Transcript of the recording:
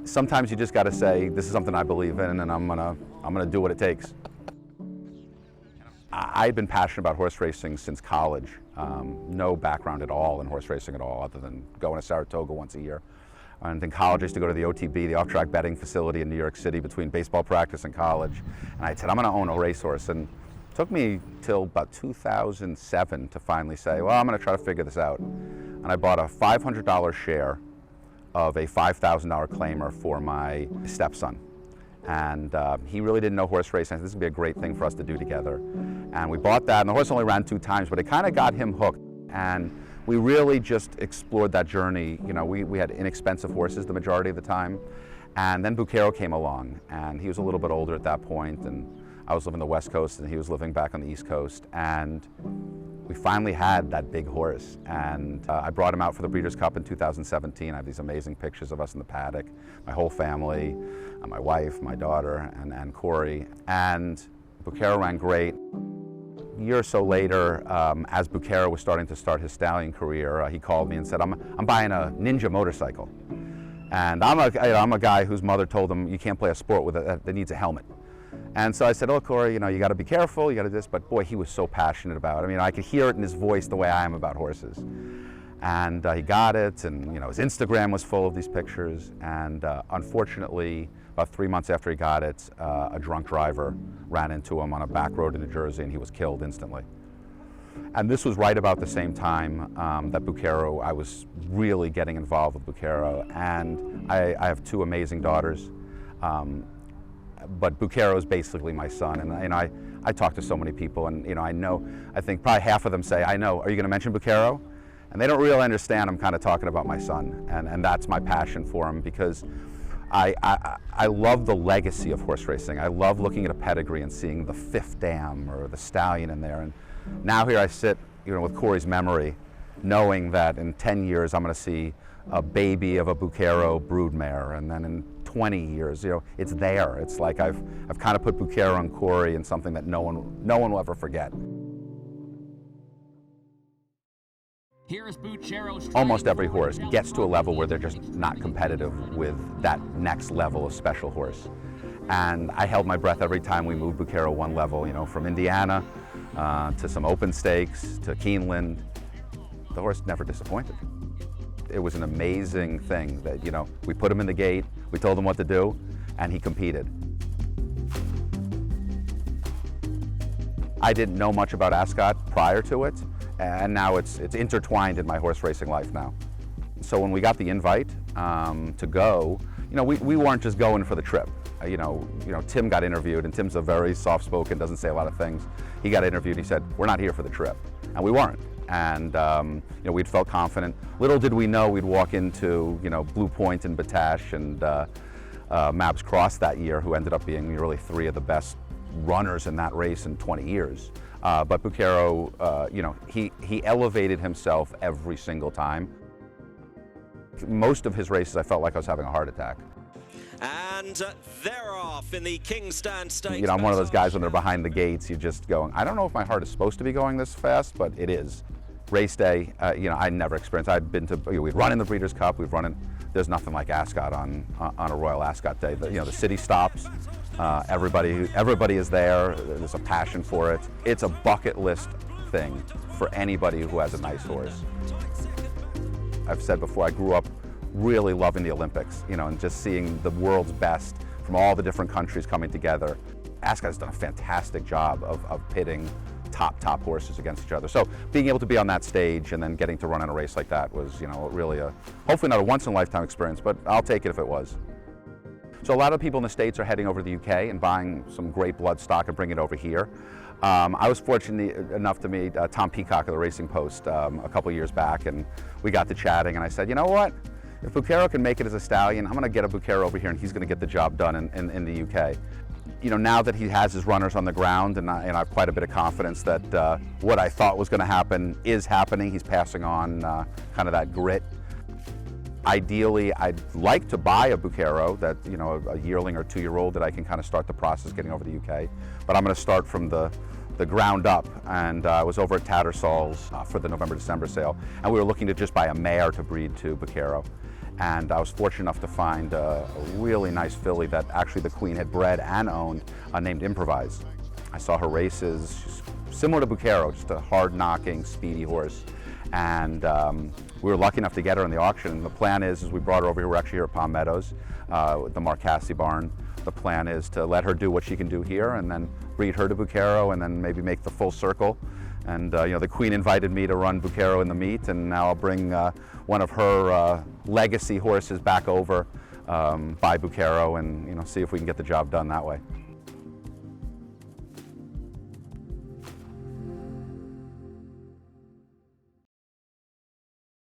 sometimes you just got to say, this is something I believe in, and I'm gonna do what it takes. I've been passionate about horse racing since college. No background at all in horse racing at all, other than going to Saratoga once a year. And in college, I used to go to the OTB, the off-track betting facility in New York City, between baseball practice and college. And I said, I'm going to own a racehorse. And it took me till about 2007 to finally say, well, I'm going to try to figure this out. And I bought a $500 share of a $5,000 claimer for my stepson. And he really didn't know horse racing. I said, this would be a great thing for us to do together. And we bought that, and the horse only ran 2 times, but it kind of got him hooked. And we really just explored that journey. You know, we had inexpensive horses the majority of the time. And then BUCCHERO came along, and he was a little bit older at that point, and I was living the West Coast, and he was living back on the East Coast. And we finally had that big horse, and I brought him out for the Breeders' Cup in 2017. I have these amazing pictures of us in the paddock, my whole family, my wife, my daughter, and Corey. And BUCCHERO ran great. A year or so later, as BUCCHERO was starting to start his stallion career, he called me and said, I'm buying a Ninja motorcycle. And I'm a guy whose mother told him, you can't play a sport with that needs a helmet. And so I said, oh, Corey, you know, you got to be careful, you got to do this. But boy, he was so passionate about it. I mean, I could hear it in his voice the way I am about horses. And he got it, and you know, his Instagram was full of these pictures. And unfortunately, about 3 months after he got it, a drunk driver ran into him on a back road in New Jersey, and he was killed instantly. And this was right about the same time that BUCCHERO, I was really getting involved with BUCCHERO. And I have 2 amazing daughters. But BUCCHERO is basically my son, and I talk to so many people, and you know, I think probably half of them say, I know, are you going to mention BUCCHERO? And they don't really understand I'm kind of talking about my son, and that's my passion for him, because I love the legacy of horse racing. I love looking at a pedigree and seeing the 5th dam or the stallion in there, and now here I sit, you know, with Corey's memory, knowing that in 10 years I'm going to see a baby of a BUCCHERO broodmare, and then in 20 years, you know, it's there. It's like I've kind of put BUCCHERO and Corey in something that no one will ever forget. Here is BUCCHERO's Almost every horse gets to a level where they're just not competitive with that next level of special horse. And I held my breath every time we moved BUCCHERO one level, you know, from Indiana to some open stakes to Keeneland. The horse never disappointed. It was an amazing thing that, you know, we put him in the gate, we told him what to do, and he competed. I didn't know much about Ascot prior to it, and now it's intertwined in my horse racing life now. So when we got the invite to go, you know, we weren't just going for the trip. You know, Tim got interviewed, and Tim's a very soft-spoken, doesn't say a lot of things. He got interviewed, he said, we're not here for the trip, and we weren't. And you know, we'd felt confident. Little did we know we'd walk into, you know, Blue Point and Batash and Mabs Cross that year, who ended up being really 3 of the best runners in that race in 20 years. But BUCCHERO, you know, he elevated himself every single time. Most of his races, I felt like I was having a heart attack. And they're off in the Kingstand Stakes. You know, I'm one of those guys when they're behind the gates, you're just going, I don't know if my heart is supposed to be going this fast, but it is. Race day, you know, I never experienced. I'd been to, you know, we'd run in the Breeders' Cup, we've run in, there's nothing like Ascot on a Royal Ascot day. You know, the city stops, everybody is there, there's a passion for it. It's a bucket list thing for anybody who has a nice horse. I've said before, I grew up really loving the Olympics, you know, and just seeing the world's best from all the different countries coming together. Ascot has done a fantastic job of pitting top horses against each other. So being able to be on that stage and then getting to run in a race like that was, you know, really hopefully not a once-in-a-lifetime experience, but I'll take it if it was. So a lot of people in the States are heading over to the UK and buying some great bloodstock and bringing it over here. I was fortunate enough to meet Tom Peacock of the Racing Post a couple years back, and we got to chatting, and I said, you know what? If BUCCHERO can make it as a stallion, I'm going to get a BUCCHERO over here, and he's going to get the job done in the UK. You know, now that he has his runners on the ground, and I have quite a bit of confidence that what I thought was going to happen is happening. He's passing on kind of that grit. Ideally, I'd like to buy a BUCCHERO that, you know, a yearling or 2-year-old that I can kind of start the process getting over the UK. But I'm going to start from the ground up, and I was over at Tattersall's for the November-December sale, and we were looking to just buy a mare to breed to BUCCHERO. And I was fortunate enough to find a really nice filly that actually the Queen had bred and owned, named Improvise. I saw her races, she's similar to BUCCHERO, just a hard-knocking, speedy horse. And we were lucky enough to get her in the auction. And the plan is we brought her over here. We're actually here at Palm Meadows, with the Marcassi barn. The plan is to let her do what she can do here and then breed her to BUCCHERO and then maybe make the full circle. And you know, the Queen invited me to run BUCCHERO in the meet, and now I'll bring one of her legacy horses back over by BUCCHERO and, you know, see if we can get the job done that way.